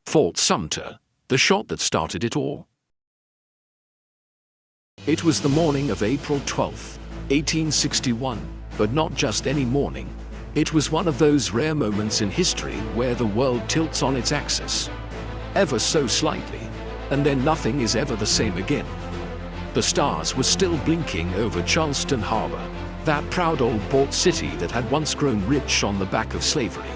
Fort Sumter, the shot that started it all. It was the morning of April 12, 1861, but not just any morning. It was one of those rare moments in history where the world tilts on its axis, ever so slightly, and then nothing is ever the same again. The stars were still blinking over Charleston Harbor, that proud old port city that had once grown rich on the back of slavery,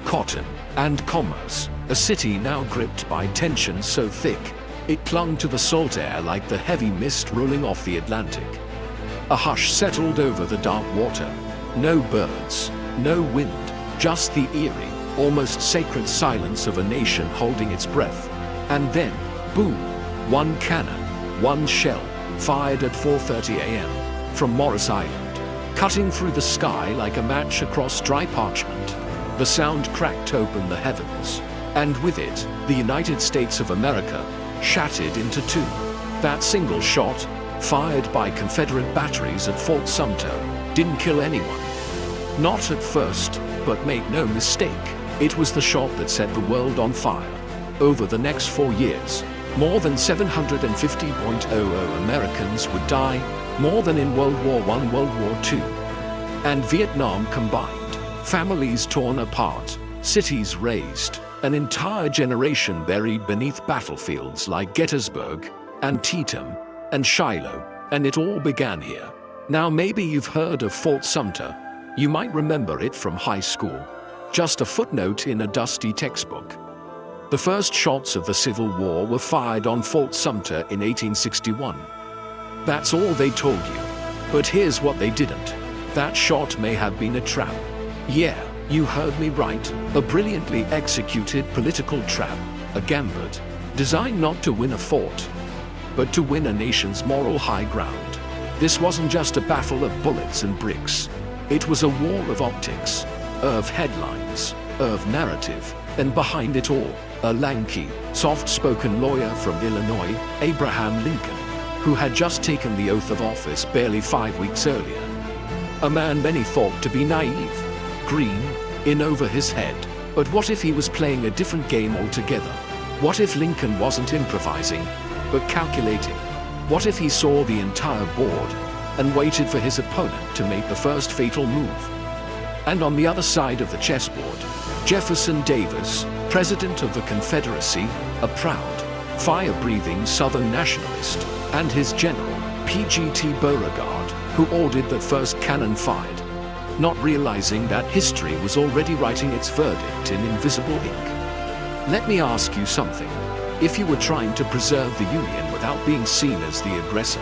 cotton, and commerce, a city now gripped by tension so thick, it clung to the salt air like the heavy mist rolling off the Atlantic. A hush settled over the dark water. No birds, no wind, just the eerie, almost sacred silence of a nation holding its breath. And then, boom, one cannon, one shell, fired at 4:30 a.m. from Morris Island, cutting through the sky like a match across dry parchment. The sound cracked open the heavens, and with it, the United States of America shattered into two. That single shot, fired by Confederate batteries at Fort Sumter, didn't kill anyone. Not at first, but make no mistake, it was the shot that set the world on fire. Over the next 4 years, more than 750,000 Americans would die, more than in World War I, World War II, and Vietnam combined. Families torn apart, cities razed, an entire generation buried beneath battlefields like Gettysburg, Antietam, and Shiloh, and it all began here. Now maybe you've heard of Fort Sumter. You might remember it from high school. Just a footnote in a dusty textbook. The first shots of the Civil War were fired on Fort Sumter in 1861. That's all they told you. But here's what they didn't. That shot may have been a trap. Yeah, you heard me right. A brilliantly executed political trap, a gambit, designed not to win a fort, but to win a nation's moral high ground. This wasn't just a battle of bullets and bricks. It was a war of optics, of headlines, of narrative, and behind it all, a lanky, soft-spoken lawyer from Illinois, Abraham Lincoln, who had just taken the oath of office barely 5 weeks earlier. A man many thought to be naive, green, in over his head. But what if he was playing a different game altogether? What if Lincoln wasn't improvising, but calculating? What if he saw the entire board and waited for his opponent to make the first fatal move? And on the other side of the chessboard, Jefferson Davis, President of the Confederacy, a proud, fire-breathing Southern nationalist, and his general, P.G.T. Beauregard, who ordered the first cannon fired, not realizing that history was already writing its verdict in invisible ink. Let me ask you something. If you were trying to preserve the Union without being seen as the aggressor,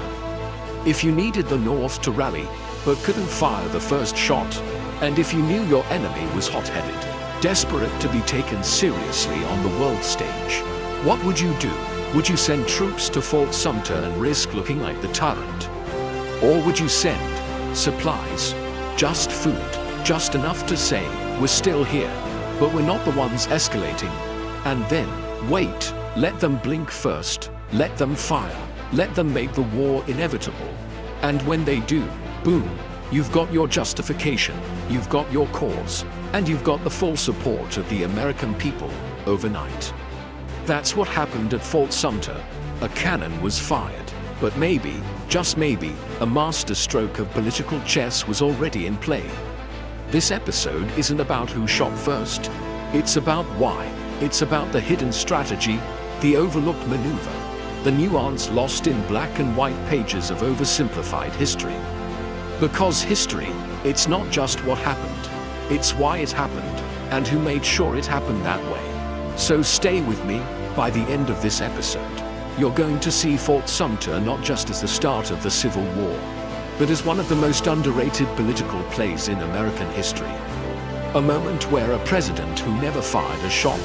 if you needed the North to rally but couldn't fire the first shot, and if you knew your enemy was hot-headed, desperate to be taken seriously on the world stage, what would you do? Would you send troops to Fort Sumter and risk looking like the tyrant? Or would you send supplies? Just food, just enough to say, we're still here, but we're not the ones escalating. And then, wait, let them blink first, let them fire, let them make the war inevitable. And when they do, boom, you've got your justification, you've got your cause, and you've got the full support of the American people overnight. That's what happened at Fort Sumter. A cannon was fired. But maybe, just maybe, a masterstroke of political chess was already in play. This episode isn't about who shot first. It's about why. It's about the hidden strategy, the overlooked maneuver, the nuance lost in black and white pages of oversimplified history. Because history, it's not just what happened. It's why it happened, and who made sure it happened that way. So stay with me. By the end of this episode, you're going to see Fort Sumter not just as the start of the Civil War, but as one of the most underrated political plays in American history. A moment where a president who never fired a shot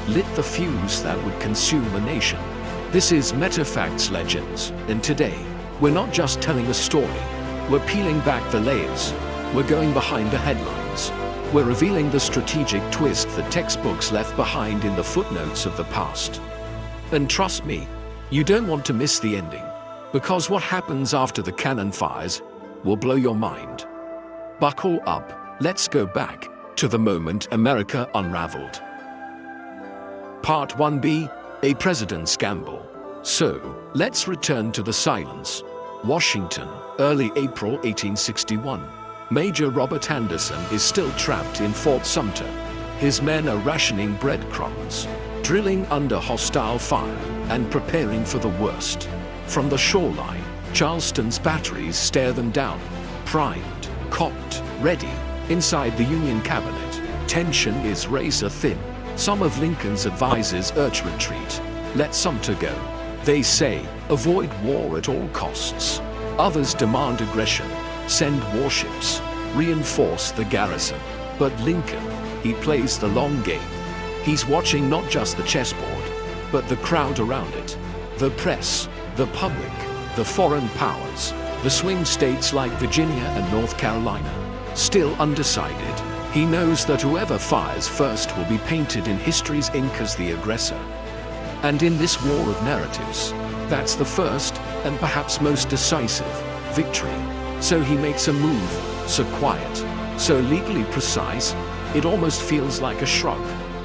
lit the fuse that would consume a nation. This is MetaFacts Legends, and today, we're not just telling a story, we're peeling back the layers, we're going behind the headlines, we're revealing the strategic twist that textbooks left behind in the footnotes of the past. And trust me, you don't want to miss the ending, because what happens after the cannon fires will blow your mind. Buckle up, let's go back to the moment America unraveled. Part 1b, A President's Gamble. So, let's return to the silence. Washington, early April 1861. Major Robert Anderson is still trapped in Fort Sumter. His men are rationing breadcrumbs, drilling under hostile fire, and preparing for the worst. From the shoreline, Charleston's batteries stare them down, primed, cocked, ready. Inside the Union cabinet, tension is razor thin. Some of Lincoln's advisors urge retreat. Let Sumter go. They say, avoid war at all costs. Others demand aggression, send warships, reinforce the garrison. But Lincoln, he plays the long game. He's watching not just the chessboard, but the crowd around it. The press, the public, the foreign powers, the swing states like Virginia and North Carolina. Still undecided, he knows that whoever fires first will be painted in history's ink as the aggressor. And in this war of narratives, that's the first and perhaps most decisive victory. So he makes a move, so quiet, so legally precise, it almost feels like a shrug.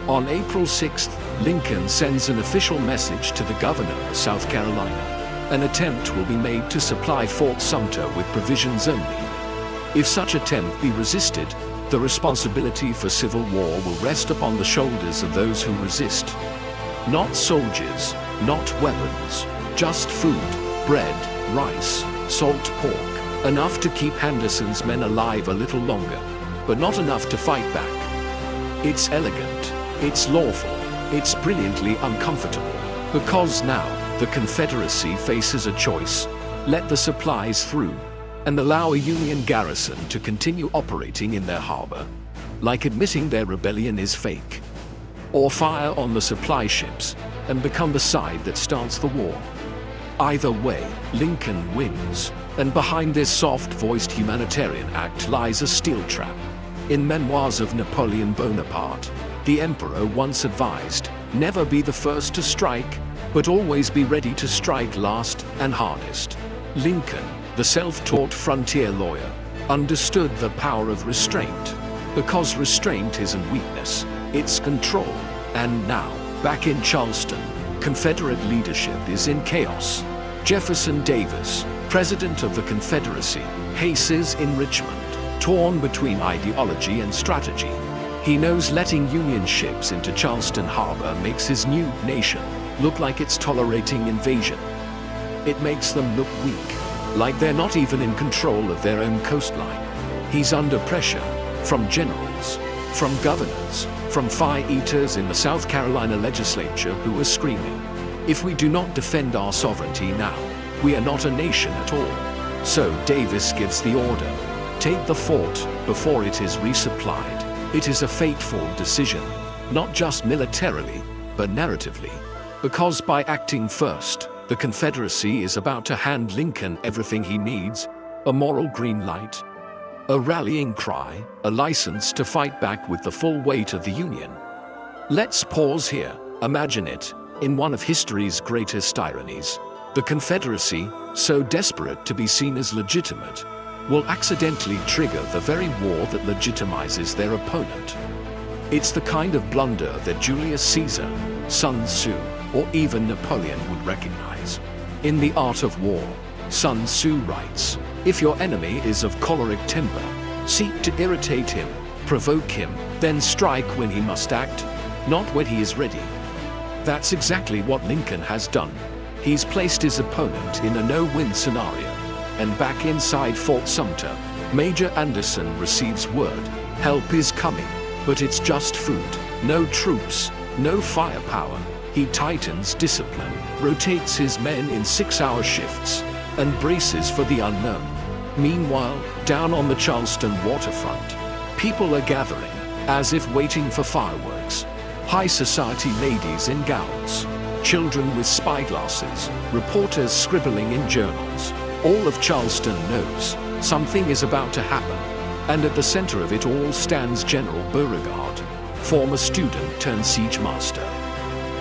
On April 6th, Lincoln sends an official message to the governor of South Carolina. An attempt will be made to supply Fort Sumter with provisions only. If such attempt be resisted, the responsibility for civil war will rest upon the shoulders of those who resist. Not soldiers, not weapons, just food, bread, rice, salt pork, enough to keep Anderson's men alive a little longer, but not enough to fight back. It's elegant, it's lawful, it's brilliantly uncomfortable, because now the Confederacy faces a choice: let the supplies through, and allow a Union garrison to continue operating in their harbor, like admitting their rebellion is fake, or fire on the supply ships and become the side that starts the war. Either way, Lincoln wins, and behind this soft-voiced humanitarian act lies a steel trap. In Memoirs of Napoleon Bonaparte, the emperor once advised, never be the first to strike, but always be ready to strike last and hardest. Lincoln, the self-taught frontier lawyer, understood the power of restraint, because restraint isn't weakness, it's control. And now, back in Charleston, Confederate leadership is in chaos. Jefferson Davis, president of the Confederacy, paces in Richmond, torn between ideology and strategy. He knows letting Union ships into Charleston Harbor makes his new nation look like it's tolerating invasion. It makes them look weak, like they're not even in control of their own coastline. He's under pressure from generals, from governors, from fire-eaters in the South Carolina legislature who are screaming, if we do not defend our sovereignty now, we are not a nation at all. So Davis gives the order, take the fort before it is resupplied. It is a fateful decision, not just militarily, but narratively, because by acting first, the Confederacy is about to hand Lincoln everything he needs: a moral green light, a rallying cry, a license to fight back with the full weight of the Union. Let's pause here. Imagine it, in one of history's greatest ironies. The Confederacy, so desperate to be seen as legitimate, will accidentally trigger the very war that legitimizes their opponent. It's the kind of blunder that Julius Caesar, Sun Tzu, or even Napoleon would recognize. In The Art of War, Sun Tzu writes, if your enemy is of choleric temper, seek to irritate him, provoke him, then strike when he must act, not when he is ready. That's exactly what Lincoln has done. He's placed his opponent in a no-win scenario, and back inside Fort Sumter, Major Anderson receives word, help is coming, but it's just food, no troops, no firepower. He tightens discipline, rotates his men in 6-hour shifts, and braces for the unknown. Meanwhile, down on the Charleston waterfront, people are gathering, as if waiting for fireworks. High society ladies in gowns, children with spyglasses, reporters scribbling in journals. All of Charleston knows something is about to happen, and at the center of it all stands General Beauregard, former student turned siege master.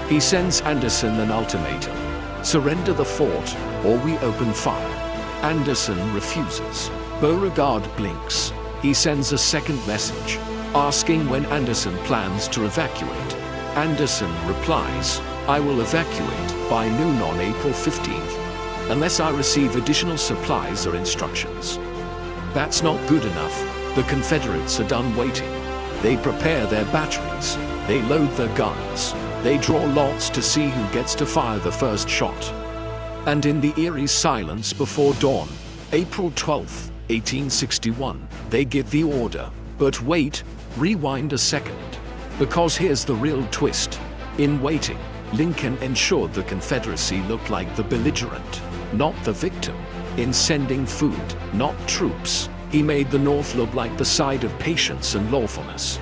He sends Anderson an ultimatum: surrender the fort, or we open fire. Anderson refuses. Beauregard blinks. He sends a second message, asking when Anderson plans to evacuate. Anderson replies, "I will evacuate by noon on April 15th, unless I receive additional supplies or instructions." That's not good enough. The Confederates are done waiting. They prepare their batteries. They load their guns. They draw lots to see who gets to fire the first shot. And in the eerie silence before dawn, April 12, 1861, they give the order. But wait, rewind a second. Because here's the real twist. In waiting, Lincoln ensured the Confederacy looked like the belligerent, not the victim. In sending food, not troops, he made the North look like the side of patience and lawfulness,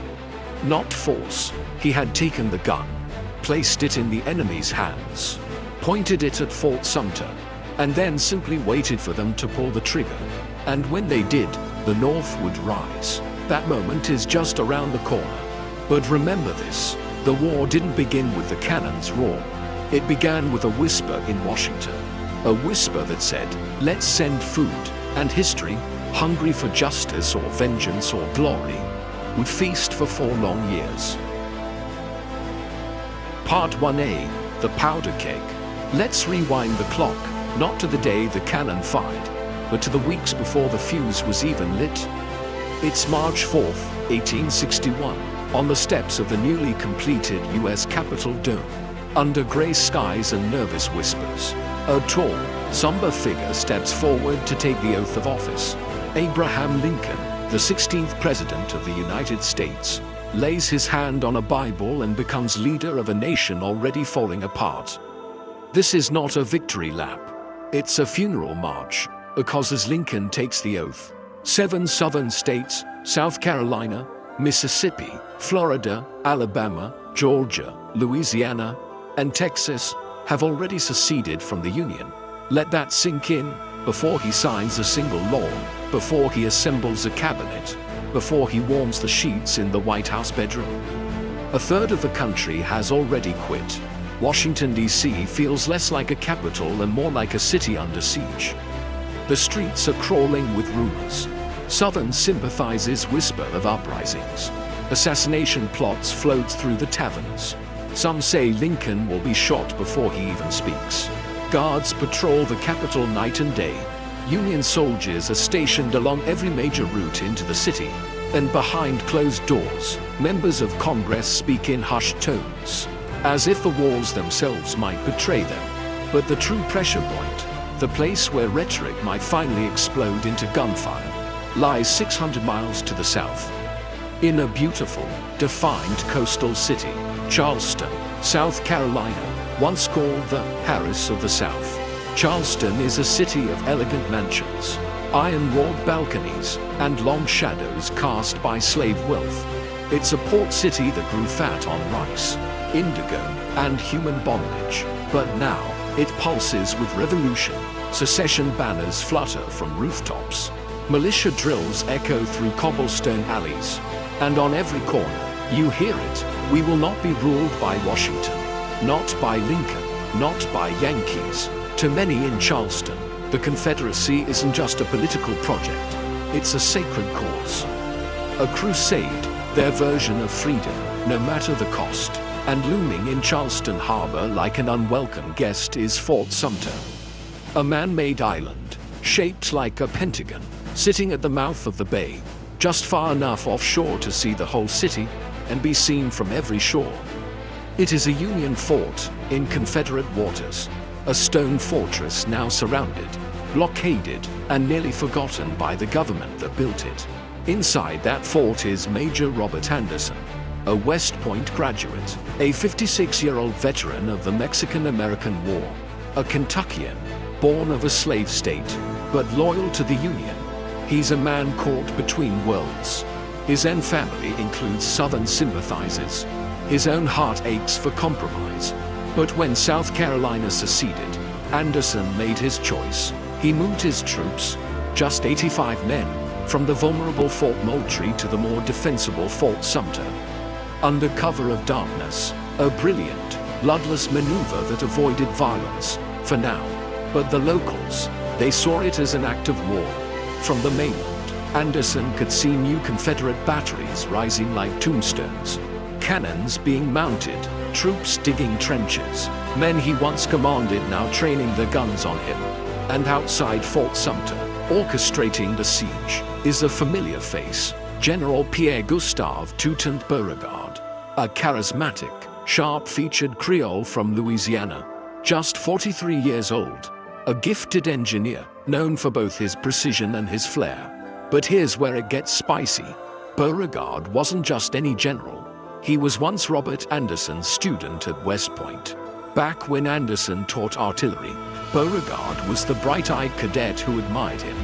not force. He had taken the gun, placed it in the enemy's hands, pointed it at Fort Sumter, and then simply waited for them to pull the trigger. And when they did, the North would rise. That moment is just around the corner. But remember this, the war didn't begin with the cannon's roar. It began with a whisper in Washington. A whisper that said, "Let's send food," and history, hungry for justice or vengeance or glory, would feast for 4 long years. Part 1A, the powder keg. Let's rewind the clock, not to the day the cannon fired, but to the weeks before the fuse was even lit. It's March 4th, 1861, on the steps of the newly completed U.S. Capitol dome. Under gray skies and nervous whispers, a tall, somber figure steps forward to take the oath of office. Abraham Lincoln, the 16th President of the United States, lays his hand on a Bible and becomes leader of a nation already falling apart. This is not a victory lap. It's a funeral march, because as Lincoln takes the oath, 7 southern states, South Carolina, Mississippi, Florida, Alabama, Georgia, Louisiana, and Texas, have already seceded from the Union. Let that sink in before he signs a single law, before he assembles a cabinet, before he warms the sheets in the White House bedroom. A third of the country has already quit. Washington, D.C. feels less like a capital and more like a city under siege. The streets are crawling with rumors. Southern sympathizers whisper of uprisings. Assassination plots float through the taverns. Some say Lincoln will be shot before he even speaks. Guards patrol the Capitol night and day. Union soldiers are stationed along every major route into the city. And behind closed doors, members of Congress speak in hushed tones, as if the walls themselves might betray them. But the true pressure point, the place where rhetoric might finally explode into gunfire, lies 600 miles to the south. In a beautiful, defined coastal city, Charleston, South Carolina, once called the Paris of the South. Charleston is a city of elegant mansions, iron-walled balconies, and long shadows cast by slave wealth. It's a port city that grew fat on rice, indigo, and human bondage. But now, it pulses with revolution. Secession banners flutter from rooftops. Militia drills echo through cobblestone alleys. And on every corner, you hear it. We will not be ruled by Washington. Not by Lincoln. Not by Yankees. To many in Charleston, the Confederacy isn't just a political project. It's a sacred cause. A crusade, their version of freedom, no matter the cost. And looming in Charleston Harbor like an unwelcome guest is Fort Sumter. A man-made island, shaped like a pentagon, sitting at the mouth of the bay, just far enough offshore to see the whole city and be seen from every shore. It is a Union fort in Confederate waters, a stone fortress now surrounded, blockaded, and nearly forgotten by the government that built it. Inside that fort is Major Robert Anderson, a West Point graduate, a 56-year-old veteran of the Mexican-American War, a Kentuckian, born of a slave state, but loyal to the Union. He's a man caught between worlds. His own family includes Southern sympathizers. His own heart aches for compromise. But when South Carolina seceded, Anderson made his choice. He moved his troops, just 85 men, from the vulnerable Fort Moultrie to the more defensible Fort Sumter. Under cover of darkness, a brilliant, bloodless maneuver that avoided violence, for now. But the locals, they saw it as an act of war. From the mainland, Anderson could see new Confederate batteries rising like tombstones. Cannons being mounted, troops digging trenches, men he once commanded now training their guns on him. And outside Fort Sumter, orchestrating the siege, is a familiar face, General Pierre-Gustave Toutant Beauregard, a charismatic, sharp-featured Creole from Louisiana, just 43 years old, a gifted engineer, known for both his precision and his flair. But here's where it gets spicy. Beauregard wasn't just any general. He was once Robert Anderson's student at West Point. Back when Anderson taught artillery, Beauregard was the bright-eyed cadet who admired him.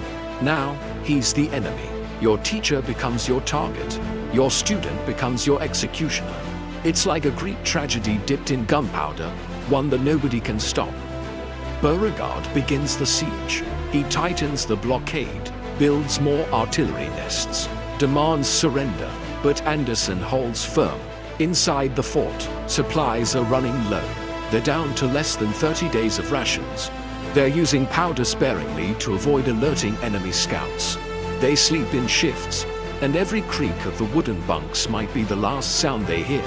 Now, he's the enemy. Your teacher becomes your target. Your student becomes your executioner. It's like a Greek tragedy dipped in gunpowder, one that nobody can stop. Beauregard begins the siege. He tightens the blockade, builds more artillery nests, demands surrender, but Anderson holds firm. Inside the fort, supplies are running low. They're down to less than 30 days of rations. They're using powder sparingly to avoid alerting enemy scouts. They sleep in shifts, and every creak of the wooden bunks might be the last sound they hear.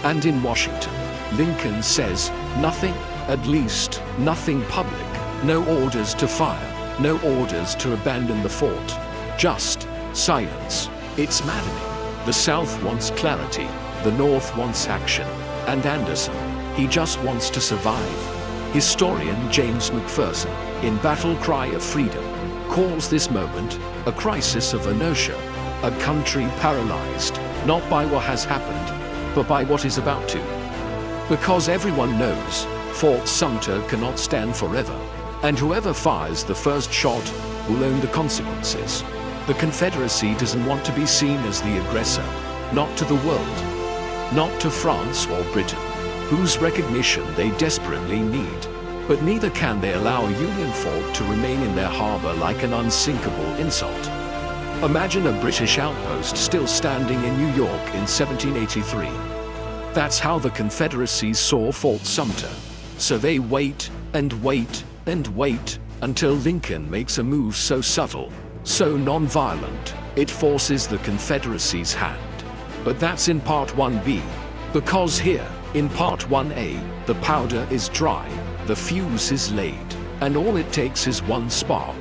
And in Washington, Lincoln says, nothing, at least, nothing public. No orders to fire, no orders to abandon the fort. Just silence. It's maddening. The South wants clarity, the North wants action, and Anderson, he just wants to survive. Historian James McPherson, in Battle Cry of Freedom, calls this moment a crisis of inertia, a country paralyzed, not by what has happened, but by what is about to. Because everyone knows Fort Sumter cannot stand forever, and whoever fires the first shot will own the consequences. The Confederacy doesn't want to be seen as the aggressor, not to the world, not to France or Britain, whose recognition they desperately need. But neither can they allow a Union fort to remain in their harbor like an unsinkable insult. Imagine a British outpost still standing in New York in 1783. That's how the Confederacy saw Fort Sumter. So they wait and wait and wait until Lincoln makes a move so subtle, so non-violent, it forces the Confederacy's hand. But that's in Part 1B. Because here, in Part 1A, the powder is dry, the fuse is laid, and all it takes is one spark.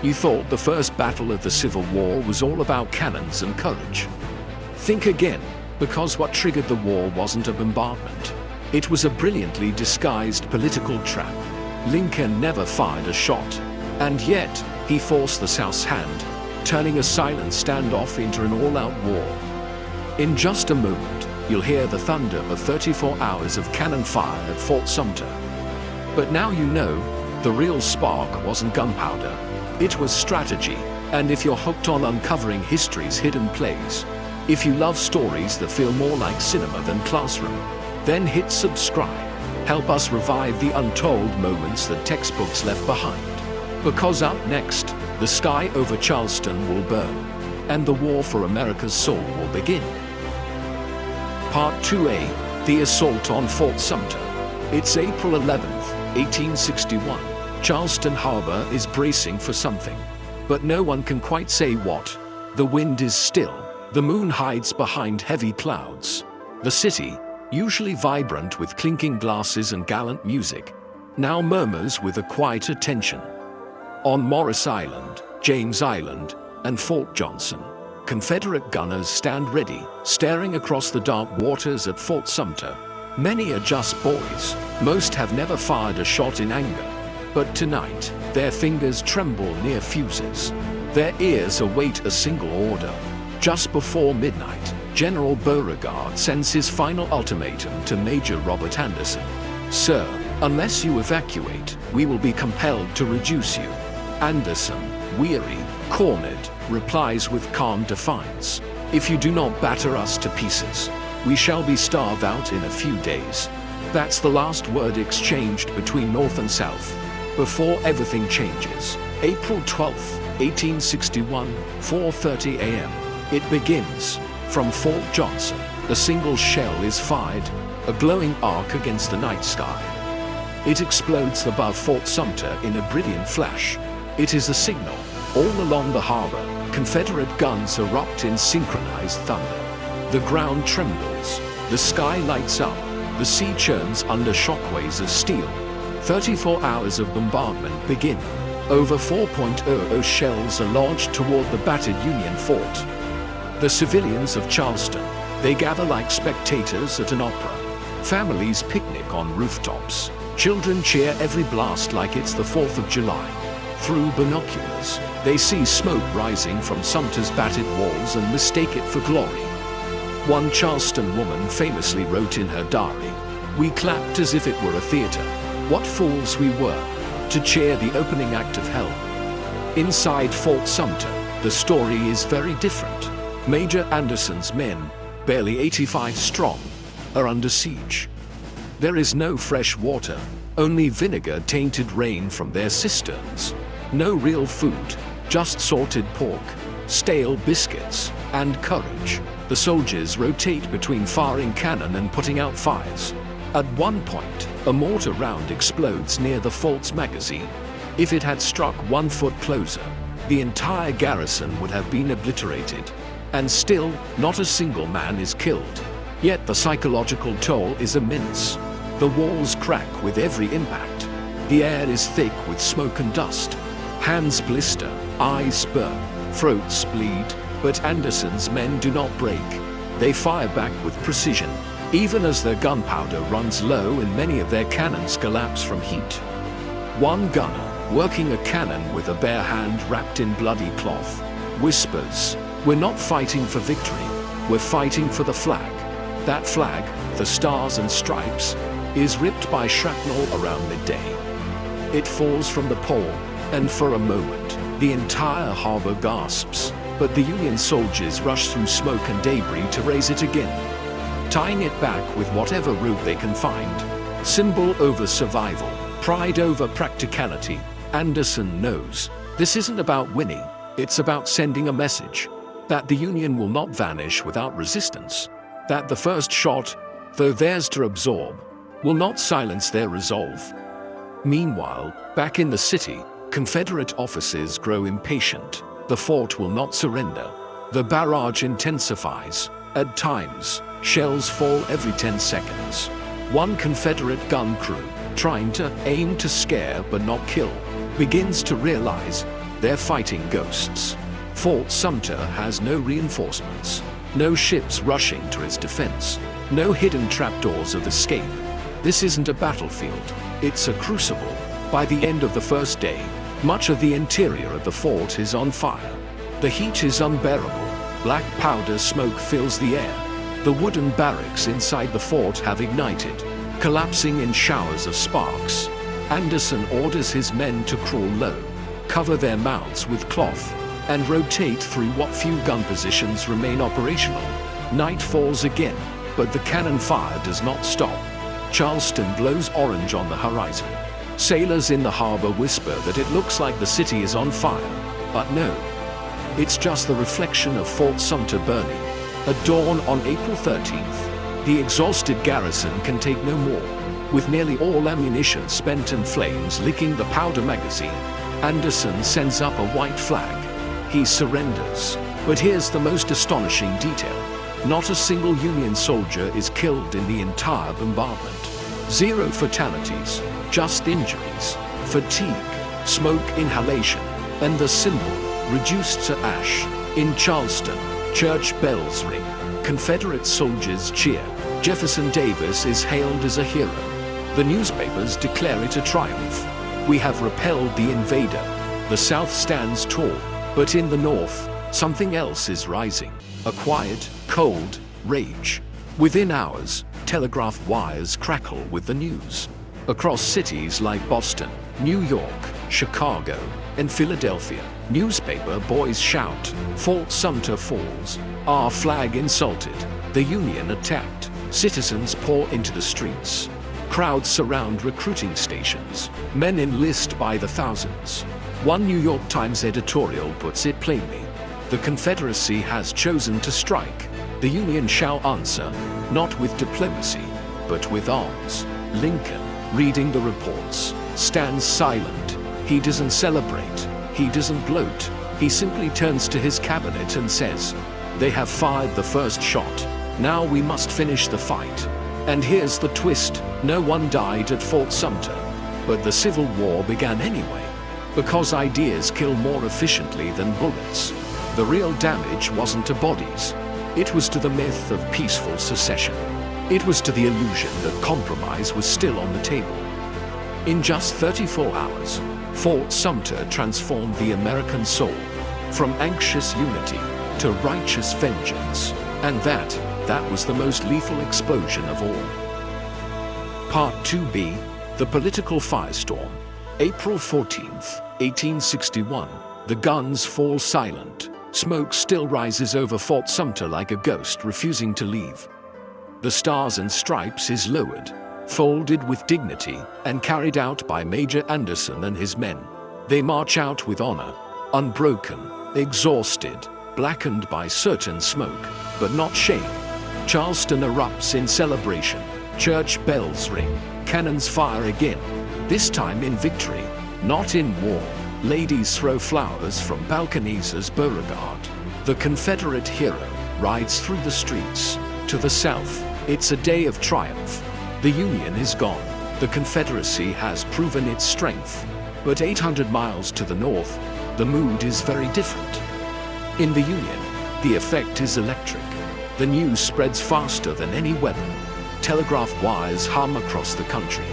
You thought the first battle of the Civil War was all about cannons and courage. Think again, because what triggered the war wasn't a bombardment. It was a brilliantly disguised political trap. Lincoln never fired a shot, and yet he forced the South's hand, turning a silent standoff into an all-out war. In just a moment, you'll hear the thunder of 34 hours of cannon fire at Fort Sumter. But now you know, the real spark wasn't gunpowder, it was strategy. And if you're hooked on uncovering history's hidden plays, if you love stories that feel more like cinema than classroom, then hit subscribe. Help us revive the untold moments that textbooks left behind. Because up next, the sky over Charleston will burn, and the war for America's soul will begin. Part 2A, The Assault on Fort Sumter. It's April 11th, 1861. Charleston Harbor is bracing for something, but no one can quite say what. The wind is still. The moon hides behind heavy clouds. The city, usually vibrant with clinking glasses and gallant music, now murmurs with a quieter tension. On Morris Island, James Island, and Fort Johnson, Confederate gunners stand ready, staring across the dark waters at Fort Sumter. Many are just boys. Most have never fired a shot in anger. But tonight, their fingers tremble near fuses. Their ears await a single order. Just before midnight, General Beauregard sends his final ultimatum to Major Robert Anderson. Sir, unless you evacuate, we will be compelled to reduce you. Anderson, weary, cornered, replies with calm defiance. If you do not batter us to pieces, we shall be starved out in a few days. That's the last word exchanged between North and South, before everything changes. April 12th, 1861, 4:30 a.m. It begins. From Fort Johnson, a single shell is fired, a glowing arc against the night sky. It explodes above Fort Sumter in a brilliant flash. It is a signal. All along the harbor, Confederate guns erupt in synchronized thunder. The ground trembles, the sky lights up, the sea churns under shockwaves of steel. 34 hours of bombardment begin. Over 4.00 shells are lodged toward the battered Union fort. The civilians of Charleston, they gather like spectators at an opera. Families picnic on rooftops. Children cheer every blast like it's the 4th of July. Through binoculars, they see smoke rising from Sumter's battered walls and mistake it for glory. One Charleston woman famously wrote in her diary, "We clapped as if it were a theater. What fools we were to cheer the opening act of hell." Inside Fort Sumter, the story is very different. Major Anderson's men, barely 85 strong, are under siege. There is no fresh water, only vinegar-tainted rain from their cisterns. No real food, just salted pork, stale biscuits, and courage. The soldiers rotate between firing cannon and putting out fires. At one point, a mortar round explodes near the fort's magazine. If it had struck 1 foot closer, the entire garrison would have been obliterated. And still, not a single man is killed. Yet the psychological toll is immense. The walls crack with every impact. The air is thick with smoke and dust. Hands blister, eyes burn, throats bleed, but Anderson's men do not break. They fire back with precision, even as their gunpowder runs low and many of their cannons collapse from heat. One gunner, working a cannon with a bare hand wrapped in bloody cloth, whispers, "We're not fighting for victory, we're fighting for the flag." That flag, the stars and stripes, is ripped by shrapnel around midday. It falls from the pole, and for a moment, the entire harbor gasps, but the Union soldiers rush through smoke and debris to raise it again, tying it back with whatever route they can find. Symbol over survival, pride over practicality. Anderson knows this isn't about winning, it's about sending a message that the Union will not vanish without resistance, that the first shot, though theirs to absorb, will not silence their resolve. Meanwhile, back in the city, Confederate officers grow impatient. The fort will not surrender. The barrage intensifies. At times, shells fall every 10 seconds. One Confederate gun crew, trying to aim to scare but not kill, begins to realize they're fighting ghosts. Fort Sumter has no reinforcements, no ships rushing to its defense, no hidden trapdoors of escape. This isn't a battlefield, it's a crucible. By the end of the first day, much of the interior of the fort is on fire. The heat is unbearable. Black powder smoke fills the air. The wooden barracks inside the fort have ignited, collapsing in showers of sparks. Anderson orders his men to crawl low, cover their mouths with cloth, and rotate through what few gun positions remain operational. Night falls again, but the cannon fire does not stop. Charleston glows orange on the horizon. Sailors in the harbor whisper that it looks like the city is on fire, but no. It's just the reflection of Fort Sumter burning. At dawn on April 13th, the exhausted garrison can take no more. With nearly all ammunition spent and flames licking the powder magazine, Anderson sends up a white flag. He surrenders. But here's the most astonishing detail. Not a single Union soldier is killed in the entire bombardment. 0 fatalities, just injuries, fatigue, smoke inhalation, and the symbol reduced to ash. In Charleston, church bells ring. Confederate soldiers cheer. Jefferson Davis is hailed as a hero. The newspapers declare it a triumph. We have repelled the invader. The South stands tall, but in the North, something else is rising. A quiet, cold rage. Within hours, telegraph wires crackle with the news. Across cities like Boston, New York, Chicago, and Philadelphia, newspaper boys shout, "Fort Sumter falls. Our flag insulted. The Union attacked." Citizens pour into the streets. Crowds surround recruiting stations. Men enlist by the thousands. One New York Times editorial puts it plainly. The Confederacy has chosen to strike. The Union shall answer, not with diplomacy, but with arms. Lincoln, reading the reports, stands silent. He doesn't celebrate. He doesn't gloat. He simply turns to his cabinet and says, "They have fired the first shot. Now we must finish the fight. And here's the twist, no one died at Fort Sumter. But the Civil War began anyway. Because ideas kill more efficiently than bullets. The real damage wasn't to bodies. It was to the myth of peaceful secession. It was to the illusion that compromise was still on the table. In just 34 hours, Fort Sumter transformed the American soul, from anxious unity to righteous vengeance. And that was the most lethal explosion of all. Part 2b, The Political Firestorm. April 14th, 1861. The guns fall silent. Smoke still rises over Fort Sumter like a ghost refusing to leave. The Stars and Stripes is lowered, folded with dignity, and carried out by Major Anderson and his men. They march out with honor, unbroken, exhausted, blackened by soot and smoke, but not shame. Charleston erupts in celebration. Church bells ring, cannons fire again, this time in victory, not in war. Ladies throw flowers from balconies as Beauregard, the Confederate hero, rides through the streets. To the south, it's a day of triumph. The Union is gone. The Confederacy has proven its strength. But 800 miles to the north, the mood is very different. In the Union, the effect is electric. The news spreads faster than any weapon. Telegraph wires hum across the country.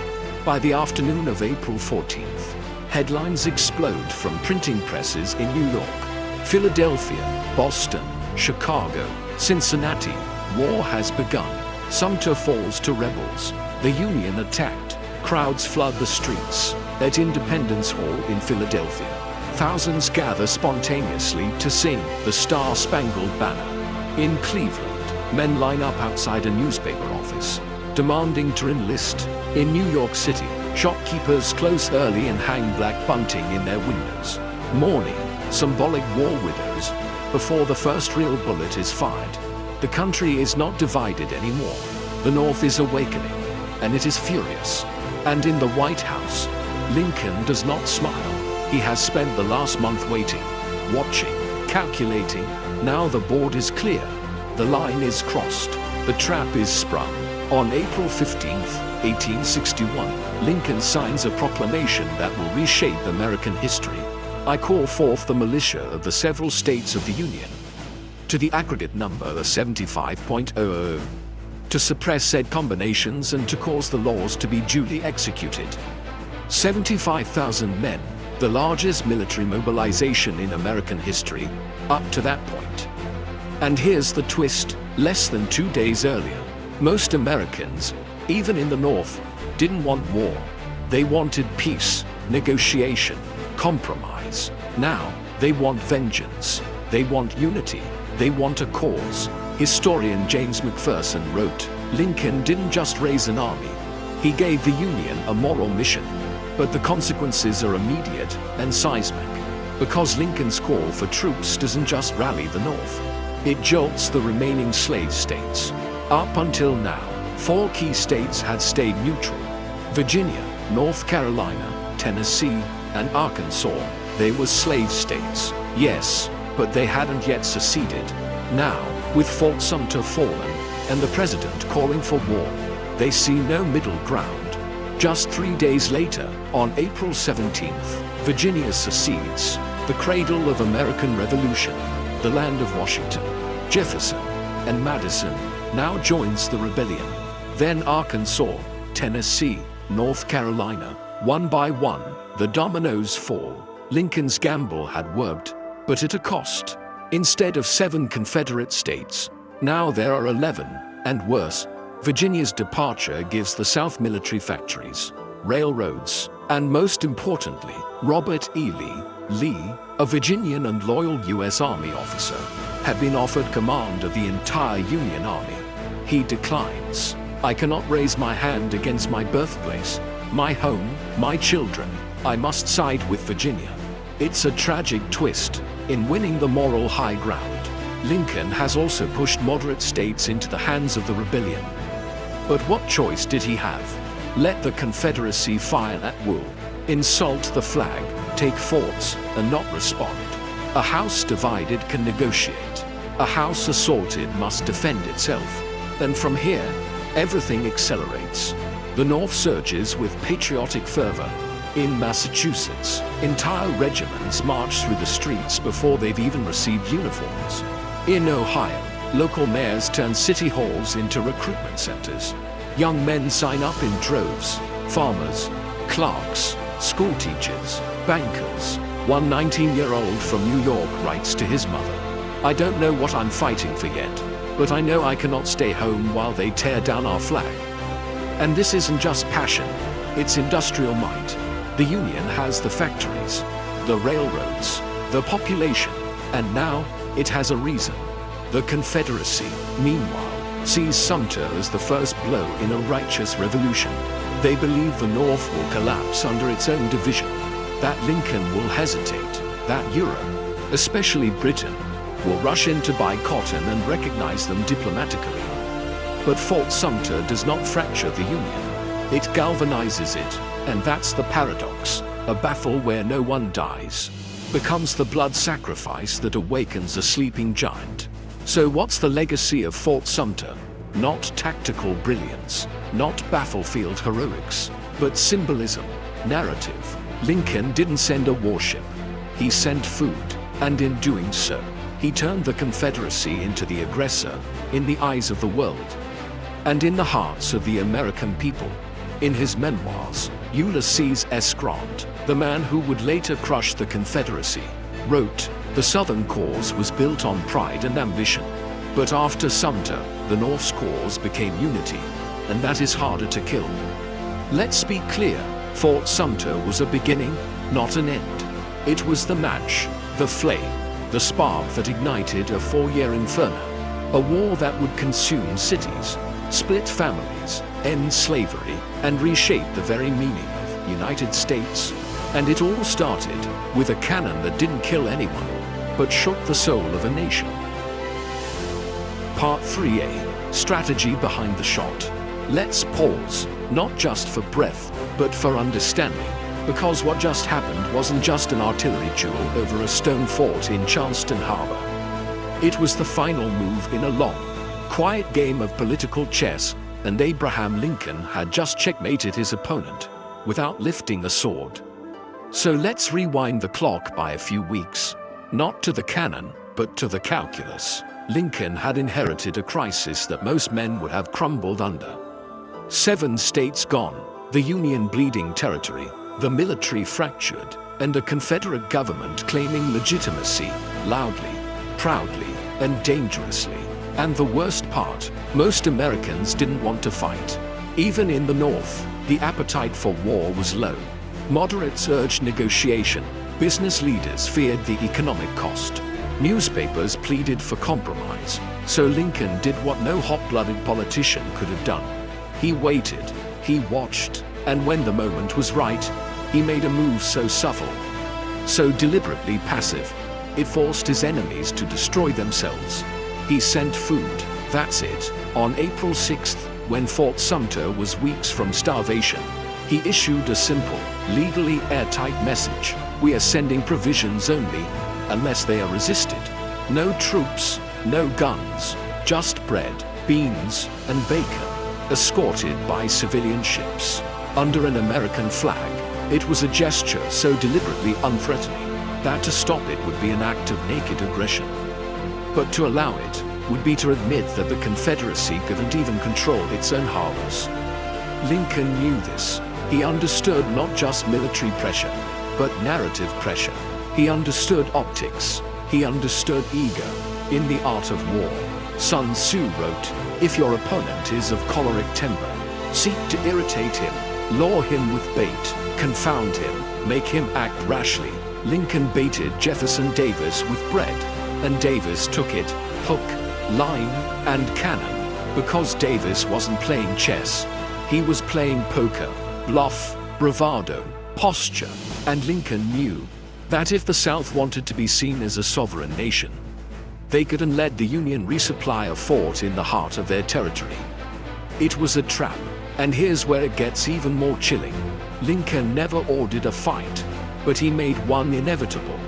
By the afternoon of April 14th, headlines explode from printing presses in New York, Philadelphia, Boston, Chicago, Cincinnati. War has begun. Sumter falls to rebels. The Union attacked. Crowds flood the streets. At Independence Hall in Philadelphia, thousands gather spontaneously to sing the Star-Spangled Banner. In Cleveland, men line up outside a newspaper office, demanding to enlist. In New York City, shopkeepers close early and hang black bunting in their windows, mourning symbolic war widows before the first real bullet is fired. The country is not divided anymore. The North is awakening, and it is furious. And in the White House, Lincoln does not smile. He has spent the last month waiting, watching, calculating. Now the board is clear. The line is crossed. The trap is sprung. On April 15th, 1861, Lincoln signs a proclamation that will reshape American history. I call forth the militia of the several states of the Union, to the aggregate number of 75.00, to suppress said combinations and to cause the laws to be duly executed. 75,000 men, the largest military mobilization in American history, up to that point. And here's the twist, less than 2 days earlier, most Americans, even in the North, didn't want war. They wanted peace, negotiation, compromise. Now, they want vengeance. They want unity. They want a cause. Historian James McPherson wrote, Lincoln didn't just raise an army. He gave the Union a moral mission. But the consequences are immediate and seismic. Because Lincoln's call for troops doesn't just rally the North. It jolts the remaining slave states. Up until now, 4 key states had stayed neutral: Virginia, North Carolina, Tennessee, and Arkansas. They were slave states, yes, but they hadn't yet seceded. Now, with Fort Sumter fallen, and the president calling for war, they see no middle ground. Just 3 days later, on April 17th, Virginia secedes, the cradle of American Revolution. The land of Washington, Jefferson, and Madison now joins the rebellion. Then Arkansas, Tennessee, North Carolina. One by one, the dominoes fall. Lincoln's gamble had worked, but at a cost. Instead of 7 Confederate states, now there are 11, and worse. Virginia's departure gives the South military factories, railroads, and most importantly, Robert E. Lee, a Virginian and loyal U.S. Army officer, had been offered command of the entire Union Army. He declines. I cannot raise my hand against my birthplace, my home, my children. I must side with Virginia. It's a tragic twist. In winning the moral high ground, Lincoln has also pushed moderate states into the hands of the rebellion. But what choice did he have? Let the Confederacy fire at will, insult the flag, take forts, and not respond. A house divided can negotiate. A house assaulted must defend itself. And from here, everything accelerates. The North surges with patriotic fervor. In Massachusetts, entire regiments march through the streets before they've even received uniforms. In Ohio, local mayors turn city halls into recruitment centers. Young men sign up in droves. Farmers, clerks, school teachers, bankers. One 19-year-old from New York writes to his mother, "I don't know what I'm fighting for yet, but I know I cannot stay home while they tear down our flag." And this isn't just passion, it's industrial might. The Union has the factories, the railroads, the population, and now it has a reason. The Confederacy, meanwhile, sees Sumter as the first blow in a righteous revolution. They believe the North will collapse under its own division, that Lincoln will hesitate, that Europe, especially Britain, will rush in to buy cotton and recognize them diplomatically. But Fort Sumter does not fracture the Union. It galvanizes it, and that's the paradox. A battle where no one dies becomes the blood sacrifice that awakens a sleeping giant. So what's the legacy of Fort Sumter? Not tactical brilliance, not battlefield heroics, but symbolism, narrative. Lincoln didn't send a warship. He sent food, and in doing so, he turned the Confederacy into the aggressor in the eyes of the world and in the hearts of the American people. In his memoirs, Ulysses S. Grant, the man who would later crush the Confederacy, wrote, "The Southern cause was built on pride and ambition. But after Sumter, the North's cause became unity, and that is harder to kill." Let's be clear, Fort Sumter was a beginning, not an end. It was the match, the flame, the spark that ignited a 4-year inferno, a war that would consume cities, split families, end slavery, and reshape the very meaning of United States. And it all started with a cannon that didn't kill anyone, but shook the soul of a nation. Part 3A, Strategy Behind the Shot. Let's pause, not just for breath, but for understanding, because what just happened wasn't just an artillery duel over a stone fort in Charleston Harbor. It was the final move in a long, quiet game of political chess, and Abraham Lincoln had just checkmated his opponent without lifting a sword. So let's rewind the clock by a few weeks, not to the cannon, but to the calculus. Lincoln had inherited a crisis that most men would have crumbled under. 7 states gone, the Union bleeding territory, the military fractured, and a Confederate government claiming legitimacy, loudly, proudly, and dangerously. And the worst part, most Americans didn't want to fight. Even in the North, the appetite for war was low. Moderates urged negotiation, business leaders feared the economic cost. Newspapers pleaded for compromise, so Lincoln did what no hot-blooded politician could have done. He waited, he watched, and when the moment was right, he made a move so subtle, so deliberately passive, it forced his enemies to destroy themselves. He sent food, that's it. On April 6th, when Fort Sumter was weeks from starvation, he issued a simple, legally airtight message: "We are sending provisions only, unless they are resisted. No troops, no guns, just bread, beans, and bacon," escorted by civilian ships. Under an American flag, it was a gesture so deliberately unthreatening that to stop it would be an act of naked aggression. But to allow it would be to admit that the Confederacy couldn't even control its own harbors. Lincoln knew this. He understood not just military pressure, but narrative pressure. He understood optics. He understood ego. In The Art of War, Sun Tzu wrote, "If your opponent is of choleric temper, seek to irritate him, lure him with bait, confound him, make him act rashly." Lincoln baited Jefferson Davis with bread, and Davis took it, hook, line, and cannon. Because Davis wasn't playing chess, he was playing poker, bluff, bravado, posture, and Lincoln knew that if the South wanted to be seen as a sovereign nation, they couldn't let the Union resupply a fort in the heart of their territory. It was a trap, and here's where it gets even more chilling. Lincoln never ordered a fight, but he made one inevitable.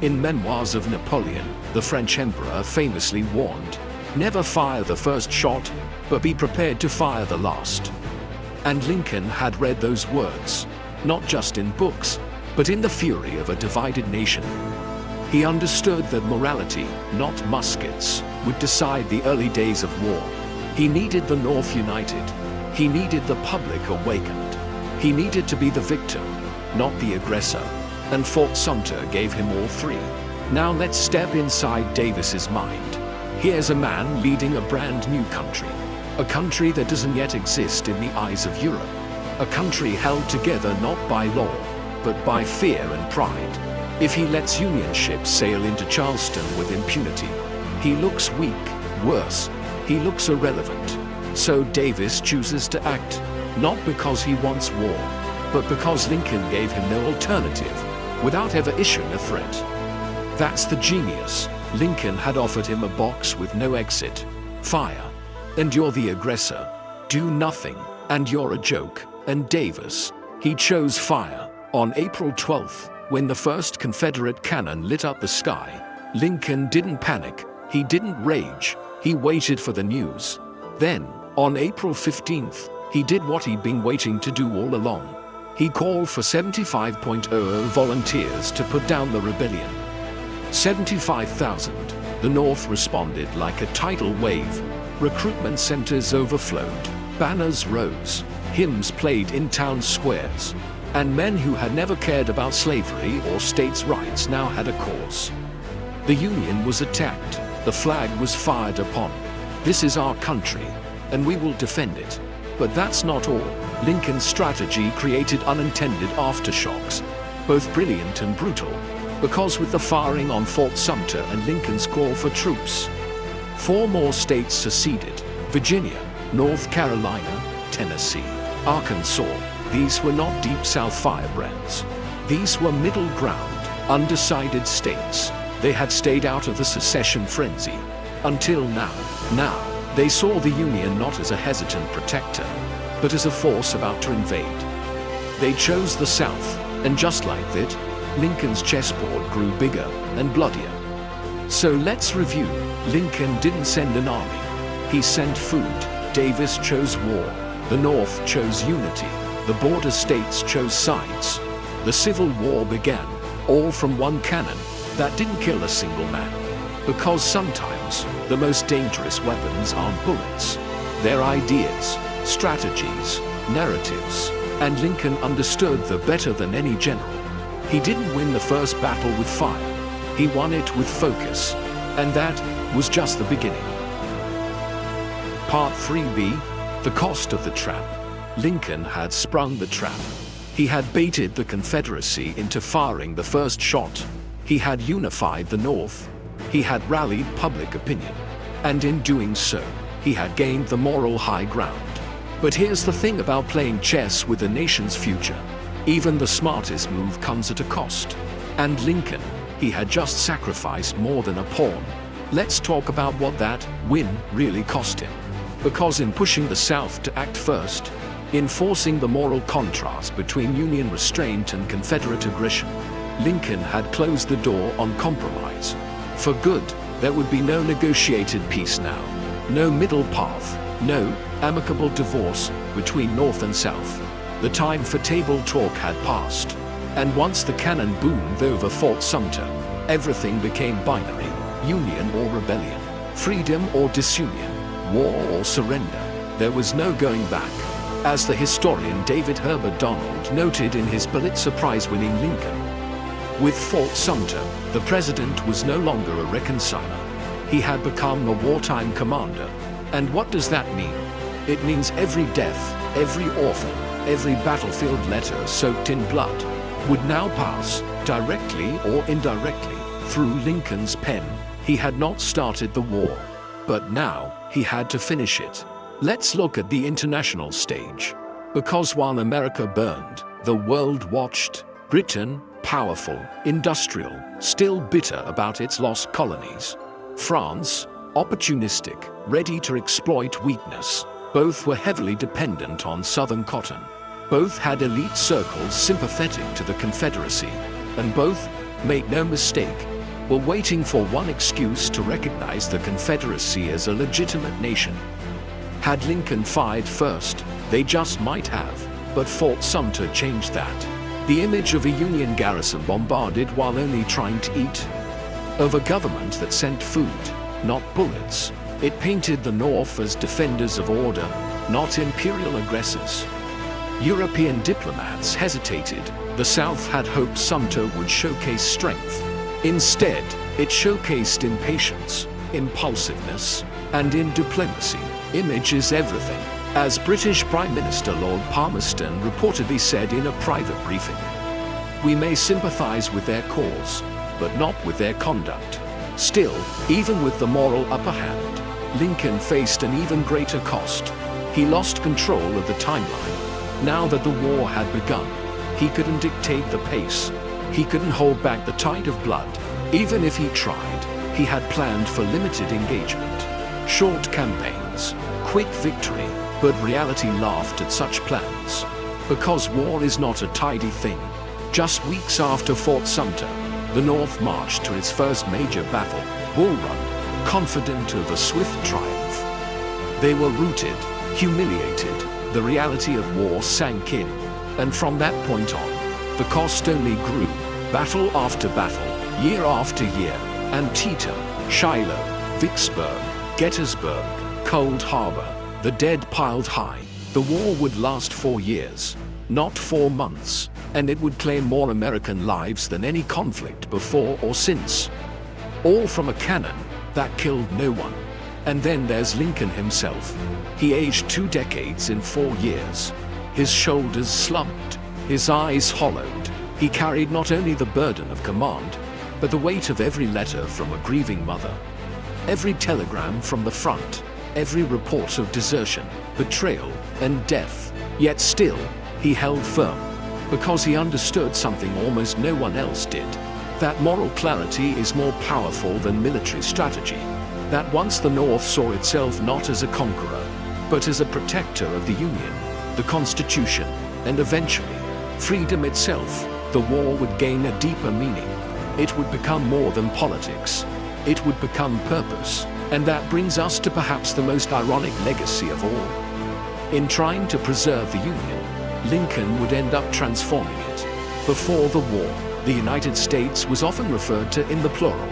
In Memoirs of Napoleon, the French emperor famously warned, Never fire the first shot, but be prepared to fire the last. And Lincoln had read those words, not just in books, but in the fury of a divided nation. He understood that morality, not muskets, would decide the early days of war. He needed the North united. He needed the public awakened. He needed to be the victim, not the aggressor. And Fort Sumter gave him all three. Now let's step inside Davis's mind. Here's a man leading a brand new country. A country that doesn't yet exist in the eyes of Europe. A country held together not by law, but by fear and pride. If he lets Union ships sail into Charleston with impunity, he looks weak. Worse, he looks irrelevant. So Davis chooses to act, not because he wants war, but because Lincoln gave him no alternative, without ever issuing a threat. That's the genius. Lincoln had offered him a box with no exit. Fire, and you're the aggressor. Do nothing, and you're a joke. And Davis, he chose fire. On April 12th, when the first Confederate cannon lit up the sky, Lincoln didn't panic, he didn't rage, he waited for the news. Then, on April 15th, he did what he'd been waiting to do all along. He called for 75,000 volunteers to put down the rebellion. 75,000. The North responded like a tidal wave. Recruitment centers overflowed, banners rose, hymns played in town squares, and men who had never cared about slavery or states' rights now had a cause. The Union was attacked, the flag was fired upon. This is our country, and we will defend it. But that's not all. Lincoln's strategy created unintended aftershocks, both brilliant and brutal, because with the firing on Fort Sumter and Lincoln's call for troops, 4 more states seceded: Virginia, North Carolina, Tennessee, Arkansas. These were not Deep South firebrands. These were middle ground, undecided states. They had stayed out of the secession frenzy. Until now. Now, they saw the Union not as a hesitant protector, but as a force about to invade. They chose the South, and just like that, Lincoln's chessboard grew bigger and bloodier. So let's review. Lincoln didn't send an army. He sent food. Davis chose war. The North chose unity. The border states chose sides. The Civil War began, all from one cannon that didn't kill a single man. Because sometimes, the most dangerous weapons aren't bullets. They're ideas, strategies, narratives. And Lincoln understood that better than any general. He didn't win the first battle with fire. He won it with focus. And that was just the beginning. Part 3b, the cost of the trap. Lincoln had sprung the trap. He had baited the Confederacy into firing the first shot. He had unified the North. He had rallied public opinion. And in doing so, he had gained the moral high ground. But here's the thing about playing chess with the nation's future. Even the smartest move comes at a cost. And Lincoln, he had just sacrificed more than a pawn. Let's talk about what that win really cost him. Because in pushing the South to act first, in forcing the moral contrast between Union restraint and Confederate aggression, Lincoln had closed the door on compromise. For good, there would be no negotiated peace now. No middle path, no amicable divorce between North and South. The time for table talk had passed. And once the cannon boomed over Fort Sumter, everything became binary: union or rebellion, freedom or disunion, war or surrender. There was no going back. As the historian David Herbert Donald noted in his Pulitzer Prize-winning Lincoln, with Fort Sumter, the president was no longer a reconciler. He had become a wartime commander. And what does that mean? It means every death, every orphan, every battlefield letter soaked in blood would now pass, directly or indirectly, through Lincoln's pen. He had not started the war, but now he had to finish it. Let's look at the international stage. Because while America burned, the world watched. Britain, powerful, industrial, still bitter about its lost colonies. France, opportunistic, ready to exploit weakness. Both were heavily dependent on Southern cotton. Both had elite circles sympathetic to the Confederacy. And both, make no mistake, were waiting for one excuse to recognize the Confederacy as a legitimate nation. Had Lincoln fired first, they just might have, but Fort Sumter changed that. The image of a Union garrison bombarded while only trying to eat, of a government that sent food, not bullets. It painted the North as defenders of order, not imperial aggressors. European diplomats hesitated. The South had hoped Sumter would showcase strength. Instead, it showcased impatience, impulsiveness, and in diplomacy, image is everything. As British Prime Minister Lord Palmerston reportedly said in a private briefing, "We may sympathize with their cause, but not with their conduct." Still, even with the moral upper hand, Lincoln faced an even greater cost. He lost control of the timeline. Now that the war had begun, he couldn't dictate the pace. He couldn't hold back the tide of blood. Even if he tried, he had planned for limited engagement, short campaigns, quick victory, but reality laughed at such plans. Because war is not a tidy thing. Just weeks after Fort Sumter, the North marched to its first major battle, Bull Run, confident of a swift triumph. They were routed, humiliated, the reality of war sank in, and from that point on, the cost only grew. Battle after battle, year after year, Antietam, Shiloh, Vicksburg, Gettysburg, Cold Harbor, the dead piled high. The war would last 4 years, not 4 months, and it would claim more American lives than any conflict before or since. All from a cannon that killed no one. And then there's Lincoln himself. He aged 2 decades in 4 years. His shoulders slumped, his eyes hollowed. He carried not only the burden of command, but the weight of every letter from a grieving mother, every telegram from the front, every report of desertion, betrayal, and death. Yet still, he held firm, because he understood something almost no one else did. That moral clarity is more powerful than military strategy. That once the North saw itself not as a conqueror, but as a protector of the Union, the Constitution, and eventually, freedom itself, the war would gain a deeper meaning. It would become more than politics. It would become purpose. And that brings us to perhaps the most ironic legacy of all. In trying to preserve the Union, Lincoln would end up transforming it. Before the war, the United States was often referred to in the plural.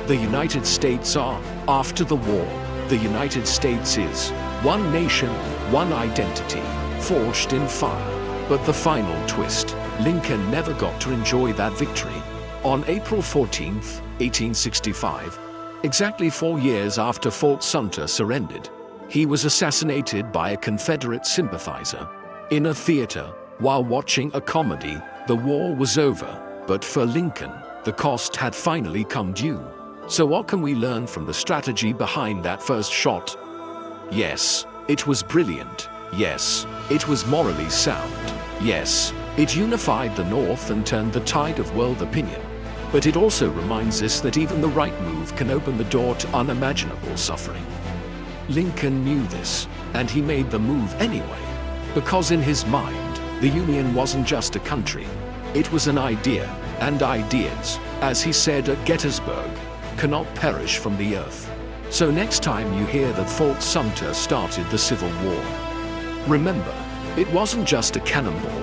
The United States are. After the war, the United States is one nation, one identity, forged in fire. But the final twist, Lincoln never got to enjoy that victory. On April 14, 1865, exactly 4 years after Fort Sumter surrendered, he was assassinated by a Confederate sympathizer. In a theater, while watching a comedy, the war was over, but for Lincoln, the cost had finally come due. So what can we learn from the strategy behind that first shot? Yes, it was brilliant. Yes, it was morally sound. Yes, it unified the North and turned the tide of world opinion. But it also reminds us that even the right move can open the door to unimaginable suffering. Lincoln knew this, and he made the move anyway. Because in his mind, the Union wasn't just a country. It was an idea, and ideas, as he said at Gettysburg, cannot perish from the earth. So next time you hear that Fort Sumter started the Civil War, remember, it wasn't just a cannonball.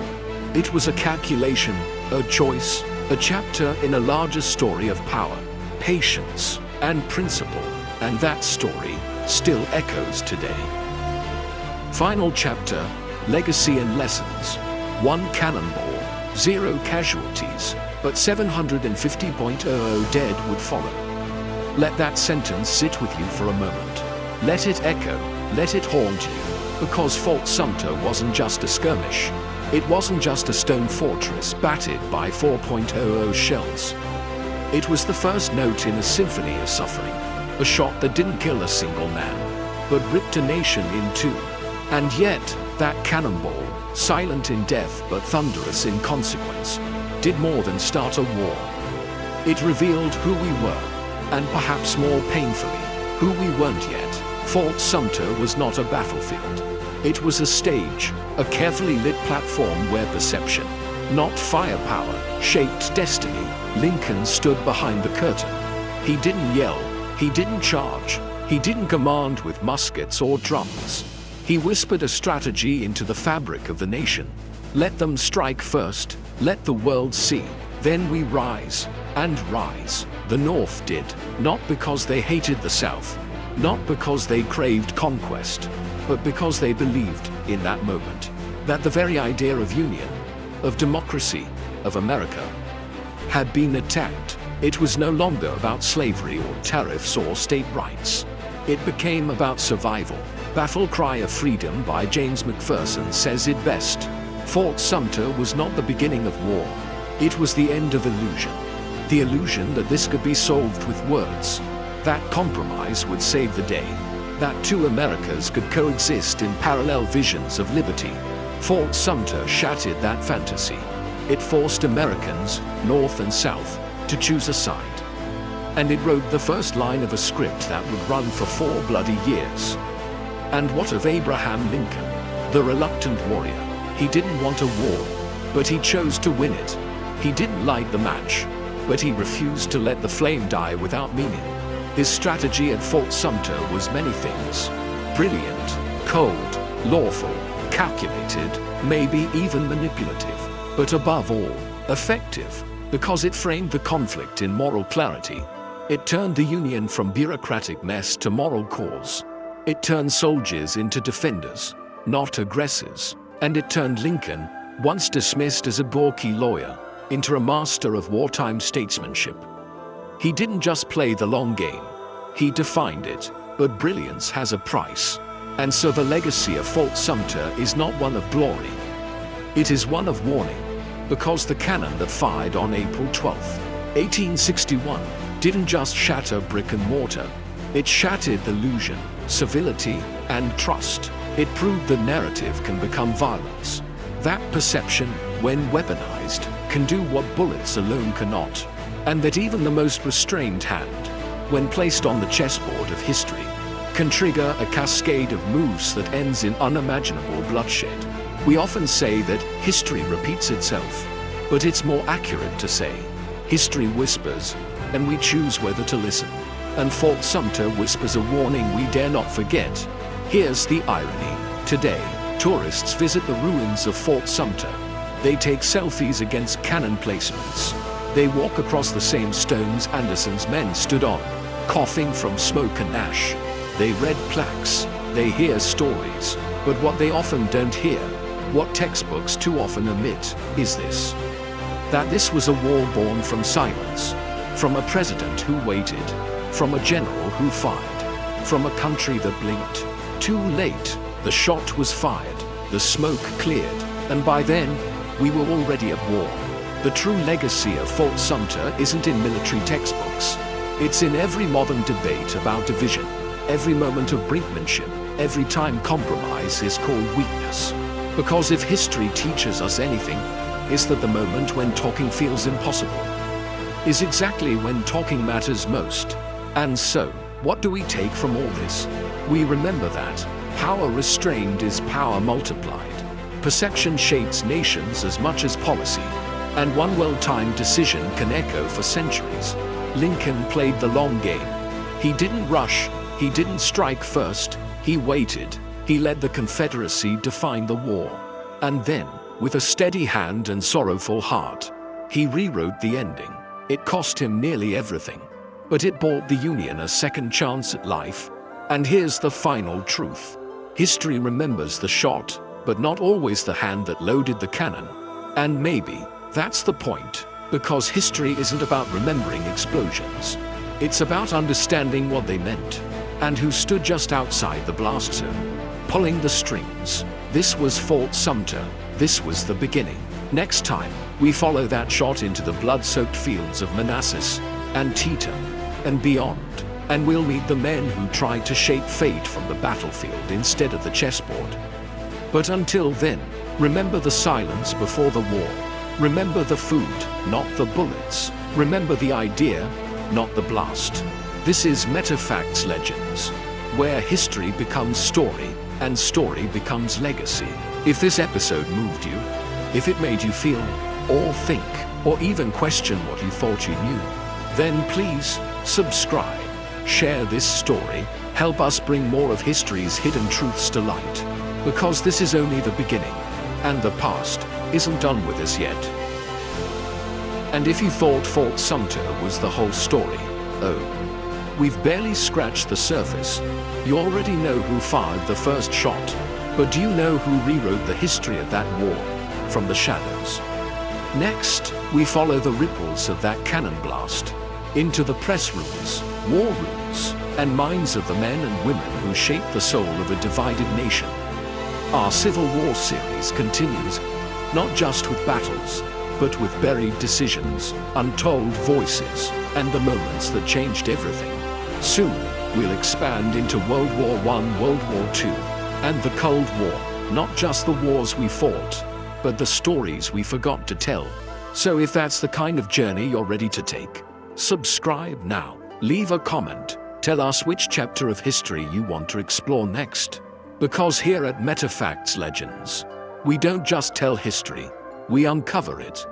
It was a calculation, a choice, a chapter in a larger story of power, patience, and principle. And that story still echoes today. Final chapter, Legacy and Lessons. 1 cannonball, 0 casualties, but 750.00 dead would follow. Let that sentence sit with you for a moment. Let it echo, let it haunt you, because Fort Sumter wasn't just a skirmish. It wasn't just a stone fortress battered by 4.00 shells. It was the first note in a symphony of suffering, a shot that didn't kill a single man, but ripped a nation in two. And yet, that cannonball, silent in death but thunderous in consequence, did more than start a war. It revealed who we were, and perhaps more painfully, who we weren't yet. Fort Sumter was not a battlefield. It was a stage, a carefully lit platform where perception, not firepower, shaped destiny. Lincoln stood behind the curtain, He didn't yell, he didn't charge, he didn't command with muskets or drums. He whispered a strategy into the fabric of the nation. Let them strike first, let the world see, then we rise, and rise. The North did, not because they hated the South, not because they craved conquest, but because they believed, in that moment, that the very idea of union, of democracy, of America, had been attacked. It was no longer about slavery or tariffs or state rights. It became about survival. Battle Cry of Freedom by James McPherson says it best. Fort Sumter was not the beginning of war. It was the end of illusion. The illusion that this could be solved with words. That compromise would save the day. That two Americas could coexist in parallel visions of liberty. Fort Sumter shattered that fantasy. It forced Americans, North and South, to choose a side. And it wrote the first line of a script that would run for 4 bloody years. And what of Abraham Lincoln, the reluctant warrior? He didn't want a war, but he chose to win it. He didn't light the match, but he refused to let the flame die without meaning. His strategy at Fort Sumter was many things. Brilliant, cold, lawful, calculated, maybe even manipulative, but above all, effective, because it framed the conflict in moral clarity. It turned the Union from bureaucratic mess to moral cause. It turned soldiers into defenders, not aggressors. And it turned Lincoln, once dismissed as a gawky lawyer, into a master of wartime statesmanship. He didn't just play the long game, he defined it. But brilliance has a price. And so the legacy of Fort Sumter is not one of glory. It is one of warning. Because the cannon that fired on April 12, 1861, didn't just shatter brick and mortar. It shattered illusion, civility, and trust. It proved that narrative can become violence. That perception, when weaponized, can do what bullets alone cannot. And that even the most restrained hand, when placed on the chessboard of history, can trigger a cascade of moves that ends in unimaginable bloodshed. We often say that history repeats itself, but it's more accurate to say history whispers, and we choose whether to listen. And Fort Sumter whispers a warning we dare not forget. Here's the irony. Today, tourists visit the ruins of Fort Sumter. They take selfies against cannon placements. They walk across the same stones Anderson's men stood on, coughing from smoke and ash. They read plaques. They hear stories. But what they often don't hear, what textbooks too often omit, is this. That this was a war born from silence. From a president who waited. From a general who fired. From a country that blinked. Too late, the shot was fired, the smoke cleared, and by then, we were already at war. The true legacy of Fort Sumter isn't in military textbooks. It's in every modern debate about division, every moment of brinkmanship, every time compromise is called weakness. Because if history teaches us anything, it's that the moment when talking feels impossible is exactly when talking matters most. And so, what do we take from all this? We remember that power restrained is power multiplied. Perception shapes nations as much as policy, and one well-timed decision can echo for centuries. Lincoln played the long game. He didn't rush, he didn't strike first, he waited. He let the Confederacy define the war. And then, with a steady hand and sorrowful heart, he rewrote the ending. It cost him nearly everything, but it bought the Union a second chance at life. And here's the final truth. History remembers the shot, but not always the hand that loaded the cannon. And maybe that's the point, because history isn't about remembering explosions. It's about understanding what they meant, and who stood just outside the blast zone, pulling the strings. This was Fort Sumter. This was the beginning. Next time, we follow that shot into the blood-soaked fields of Manassas, Antietam, and beyond. And we'll meet the men who tried to shape fate from the battlefield instead of the chessboard. But until then, remember the silence before the war. Remember the food, not the bullets. Remember the idea, not the blast. This is MetaFacts Legends, where history becomes story, and story becomes legacy. If this episode moved you, if it made you feel, or think, or even question what you thought you knew, then please subscribe, share this story, help us bring more of history's hidden truths to light. Because this is only the beginning, and the past isn't done with us yet. And if you thought Fort Sumter was the whole story, oh, we've barely scratched the surface. You already know who fired the first shot, but do you know who rewrote the history of that war from the shadows? Next, we follow the ripples of that cannon blast into the press rooms, war rooms, and minds of the men and women who shaped the soul of a divided nation. Our Civil War series continues, not just with battles, but with buried decisions, untold voices, and the moments that changed everything. Soon, we'll expand into World War I, World War II, and the Cold War, not just the wars we fought, but the stories we forgot to tell. So if that's the kind of journey you're ready to take, subscribe now, leave a comment, tell us which chapter of history you want to explore next. Because here at MetaFacts Legends, we don't just tell history, we uncover it.